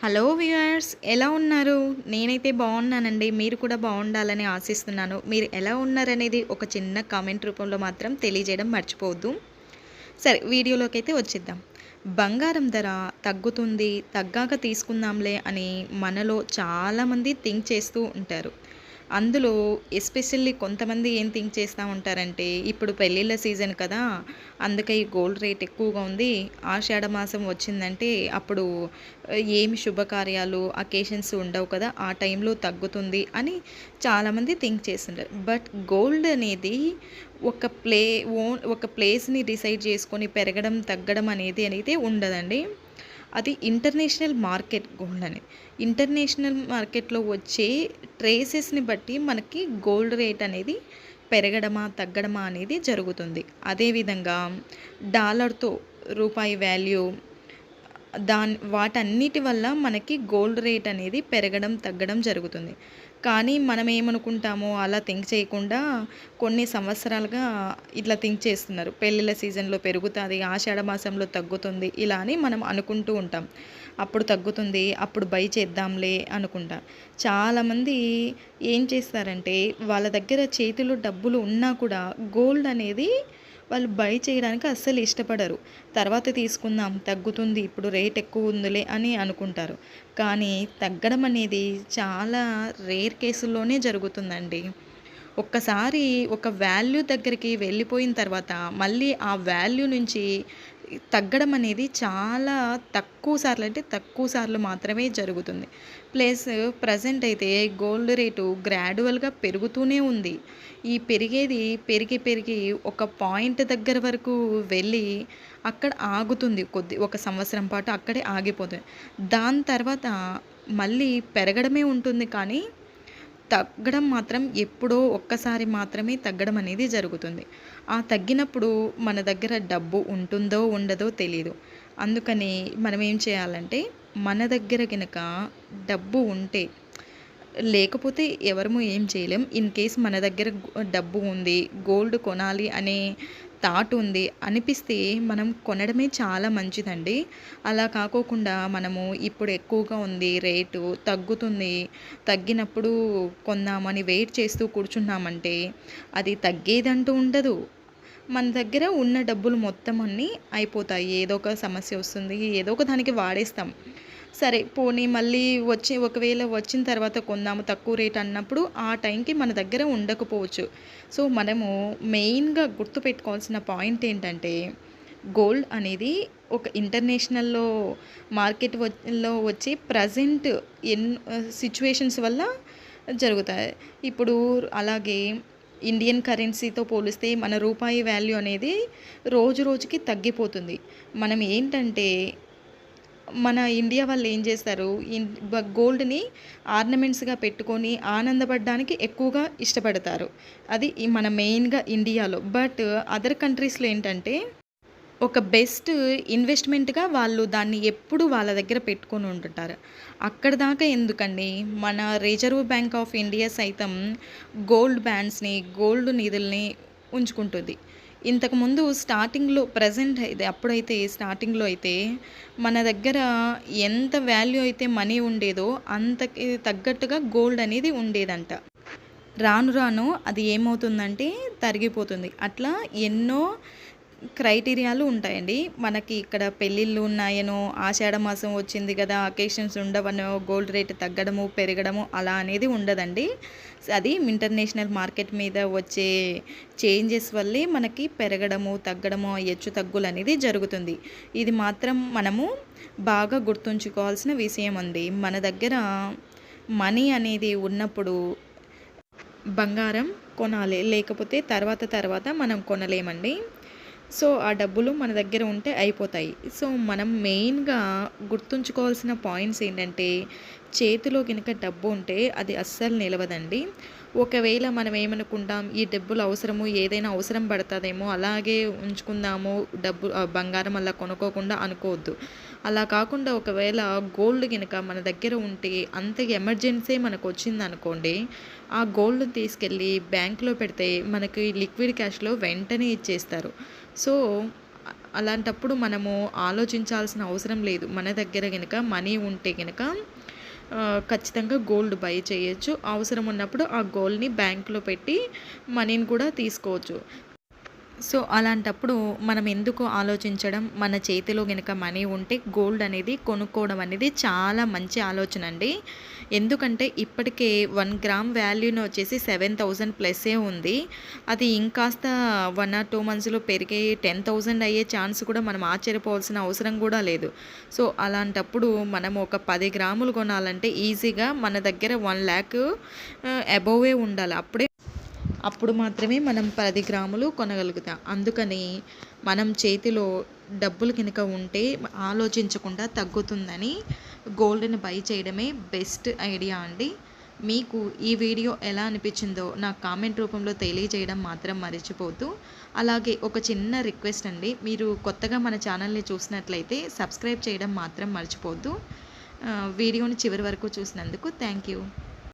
Hello viewers, ఎలా ఉన్నారు? నేనైతే బాగున్నానండి. మీరు కూడా బాగుండాలని ఆశిస్తున్నాను. మీరు ఎలా ఉన్నారనేది ఒక చిన్న కామెంట్ రూపంలో మాత్రం తెలియజేయడం మర్చిపోవద్దు. సరే, వీడియోలోకైతే వచ్చేద్దాం. బంగారం ధర తగ్గుతుంది, తగ్గాక తీసుకుందాంలే అని మనలో చాలామంది థింక్ చేస్తూ ఉంటారు. అందులో ఎస్పెషల్లీ కొంతమంది ఏం థింక్ చేస్తూ ఉంటారంటే, ఇప్పుడు పెళ్ళిళ్ళ సీజన్ కదా, అందుకే ఈ గోల్డ్ రేట్ ఎక్కువగా ఉంది. ఆషాఢ మాసం వచ్చిందంటే అప్పుడు ఏమి శుభకార్యాలు, అకేషన్స్ ఉండవు కదా, ఆ టైంలో తగ్గుతుంది అని చాలామంది థింక్ చేస్తుంటారు. బట్ గోల్డ్ అనేది ఒక ఒక ప్లేస్‌ని డిసైడ్ చేసుకొని పెరగడం, తగ్గడం అనేది ఉండదండి. అది ఇంటర్నేషనల్ మార్కెట్ గోల్డ్ అనేది. ఇంటర్నేషనల్ మార్కెట్‌లో వచ్చే ట్రేసెస్‌ని బట్టి మనకి గోల్డ్ రేట్ అనేది పెరగడమా, తగ్గడమా అనేది జరుగుతుంది. అదేవిధంగా డాలర్‌తో రూపాయి వాల్యూ వాటన్నిటి వల్ల మనకి గోల్డ్ రేట్ అనేది పెరగడం, తగ్గడం జరుగుతుంది. కానీ మనం ఏమనుకుంటామో అలా థింక్ చేయకుండా కొన్ని సంవత్సరాలుగా ఇట్లా థింక్ చేస్తున్నారు. పెళ్ళిళ్ళ సీజన్‌లో పెరుగుతాది, ఆషాఢ మాసంలో తగ్గుతుంది, ఇలా అని మనం అనుకుంటూ ఉంటాం. అప్పుడు తగ్గుతుంది, అప్పుడు బై చేద్దాంలే అనుకుంటా. చాలామంది ఏం చేస్తారంటే, వాళ్ళ దగ్గర చేతిలో డబ్బులు ఉన్నా కూడా గోల్డ్ అనేది వాళ్ళు బై చేయడానికి అస్సలు ఇష్టపడరు. తర్వాత తీసుకుందాం, తగ్గుతుంది, ఇప్పుడు రేట్ ఎక్కువ ఉందిలే అని అనుకుంటారు. కానీ తగ్గడం అనేది చాలా రేర్ కేసుల్లోనే జరుగుతుందండి. ఒక్కసారి ఒక వాల్యూ దగ్గరికి వెళ్ళిపోయిన తర్వాత మళ్ళీ ఆ వాల్యూ నుంచి తగ్గడం అనేది చాలా తక్కువ సార్లు, అంటే తక్కువ సార్లు మాత్రమే జరుగుతుంది. ప్లస్ ప్రజెంట్ అయితే గోల్డ్ రేటు గ్రాడ్యువల్‌గా పెరుగుతూనే ఉంది. ఈ పెరిగేది పెరిగి పెరిగి ఒక పాయింట్ దగ్గర వరకు వెళ్ళి అక్కడ ఆగుతుంది. ఒక సంవత్సరం పాటు అక్కడే ఆగిపోతుంది. దాని తర్వాత మళ్ళీ పెరగడమే ఉంటుంది, కానీ తగ్గడం మాత్రం ఎప్పుడో ఒక్కసారి మాత్రమే తగ్గడం అనేది జరుగుతుంది. ఆ తగ్గినప్పుడు మన దగ్గర డబ్బు ఉంటుందో ఉండదో తెలీదు. అందుకని మనం ఏం చేయాలంటే, మన దగ్గర గనక డబ్బు ఉంటే, లేకపోతే ఎవరము ఏం చేయలేం. ఇన్ కేస్ మన దగ్గర డబ్బు ఉంది, గోల్డ్ కొనాలి అనే థాట్ ఉంది అనిపిస్తే మనం కొనడమే చాలా మంచిదండి. అలా కాకోకుండా మనము ఇప్పుడు ఎక్కువగా ఉంది రేటు, తగ్గుతుంది, తగ్గినప్పుడు కొందామని వెయిట్ చేస్తూ కూర్చున్నామంటే అది తగ్గేదంటూ ఉండదు. మన దగ్గర ఉన్న డబ్బులు మొత్తం అన్నీ అయిపోతాయి. ఏదో ఒక సమస్య వస్తుంది, ఏదో ఒక దానికి వాడేస్తాం. సరే పోనీ మళ్ళీ ఒకవేళ వచ్చిన తర్వాత కొందాము తక్కువ రేట్ అన్నప్పుడు ఆ టైంకి మన దగ్గర ఉండకపోవచ్చు. సో మనము మెయిన్‌గా గుర్తుపెట్టుకోవాల్సిన పాయింట్ ఏంటంటే, గోల్డ్ అనేది ఒక ఇంటర్నేషనల్‌లో మార్కెట్ లో వచ్చే ప్రజెంట్ సిట్యుయేషన్స్ వల్ల జరుగుతాయి. ఇప్పుడు అలాగే ఇండియన్ కరెన్సీతో పోలిస్తే మన రూపాయి వాల్యూ అనేది రోజు రోజుకి తగ్గిపోతుంది. మనం ఏంటంటే, మన ఇండియా వాళ్ళు ఏం చేస్తారు, గోల్డ్‌ని ఆర్నమెంట్స్‌గా పెట్టుకొని ఆనందపడడానికి ఎక్కువగా ఇష్టపడతారు. అది మన మెయిన్‌గా ఇండియాలో. బట్ అదర్ కంట్రీస్‌లో ఏంటంటే, ఒక బెస్ట్ ఇన్వెస్ట్‌మెంట్‌గా వాళ్ళు దాన్ని ఎప్పుడు వాళ్ళ దగ్గర పెట్టుకొని ఉంటుంటారు. అక్కడి దాకా ఎందుకండి, మన రిజర్వ్ బ్యాంక్ ఆఫ్ ఇండియా సైతం గోల్డ్ బాండ్స్‌ని, గోల్డ్ నిధుల్ని ఉంచుకుంటుంది. ఇంతకుముందు స్టార్టింగ్‌లో ప్రెజెంట్ అయితే, అప్పుడైతే స్టార్టింగ్‌లో అయితే మన దగ్గర ఎంత వాల్యూ అయితే మనీ ఉండేదో అంతకి తగ్గట్టుగా గోల్డ్ అనేది ఉండేదంట. రాను రాను అది ఏమవుతుందంటే తరిగిపోతుంది. అట్లా ఎన్నో క్రైటీరియాలు ఉంటాయండి. మనకి ఇక్కడ పెళ్ళిళ్ళు ఉన్నాయనో, ఆషాఢ మాసం వచ్చింది కదా, అకేషన్స్ ఉండవనో గోల్డ్ రేట్ తగ్గడము, పెరగడము అలా అనేది ఉండదండి. అది ఇంటర్నేషనల్ మార్కెట్ మీద వచ్చే చేంజెస్ వల్లే మనకి పెరగడము, తగ్గడము, హెచ్చు తగ్గులు అనేది జరుగుతుంది. ఇది మాత్రం మనము బాగా గుర్తుంచుకోవాల్సిన విషయం అండి. మన దగ్గర మనీ అనేది ఉన్నప్పుడు బంగారం కొనాలి, లేకపోతే తర్వాత మనం కొనలేమండి. సో ఆ డబ్బులు మన దగ్గర ఉంటే అయిపోతాయి. సో మనం మెయిన్‌గా గుర్తుంచుకోవాల్సిన పాయింట్స్ ఏంటంటే, చేతిలో గనుక డబ్బు ఉంటే అది అస్సలు నిలవదండి. ఒకవేళ మనం ఏమనుకుంటాం, ఈ డబ్బులు అవసరము, ఏదైనా అవసరం పడతదేమో అలాగే ఉంచుకుందాము, బంగారం అలా కొనుక్కోకుండా అనుకోవద్దు. అలా కాకుండా ఒకవేళ గోల్డ్ గనుక మన దగ్గర ఉంటే, అంత ఎమర్జెన్సీ మనకొచ్చిందనుకోండి, ఆ గోల్డ్‌ని తీసుకెళ్ళి బ్యాంక్‌లో పెడితే మనకి లిక్విడ్ క్యాష్‌లో వెంటనే ఇచ్చేస్తారు. సో అలాంటప్పుడు మనము ఆలోచించాల్సిన అవసరం లేదు. మన దగ్గర గనక మనీ ఉంటే గనక ఖచ్చితంగా గోల్డ్ బై చేయొచ్చు. అవసరం ఉన్నప్పుడు ఆ గోల్డ్‌ని బ్యాంక్‌లో పెట్టి మనీని కూడా తీసుకోవచ్చు. సో, అలాంటప్పుడు మనం ఎందుకు ఆలోచించడం, మన చేతిలో గనక మనీ ఉంటే గోల్డ్ అనేది కొనుక్కోవడం అనేది చాలా మంచి ఆలోచన అండి. ఎందుకంటే ఇప్పటికే 1 గ్రామ్ వాల్యూను వచ్చేసి 7,000 ప్లస్సే ఉంది. అది ఇంకాస్త 1 ఆర్ 2 మంత్స్‌లో పెరిగి 10,000 అయ్యే ఛాన్స్ కూడా మనం ఆశ్చర్యపోవాల్సిన అవసరం కూడా లేదు. సో, అలాంటప్పుడు మనం ఒక 10 గ్రాములు కొనాలంటే ఈజీగా మన దగ్గర 1,00,000 అబోవే ఉండాలి. అప్పుడు మాత్రమే మనం 10 గ్రాములు కొనగలుగుతాం. అందుకని మనం చేతిలో డబ్బులు గనక ఉంటే ఆలోచించకుండా తగ్గుతుందని గోల్డ్‌ని బై చేయడమే బెస్ట్ ఐడియా అండి. మీకు ఈ వీడియో ఎలా అనిపించిందో నాకు కామెంట్ రూపంలో తెలియజేయడం మాత్రం మర్చిపోవద్దు. అలాగే ఒక చిన్న రిక్వెస్ట్ అండి. మీరు కొత్తగా మన ఛానల్‌ని చూసినట్లయితే సబ్స్క్రైబ్ చేయడం మాత్రం మర్చిపోవద్దు. వీడియోని చివరి వరకు చూసినందుకు థ్యాంక్ యూ.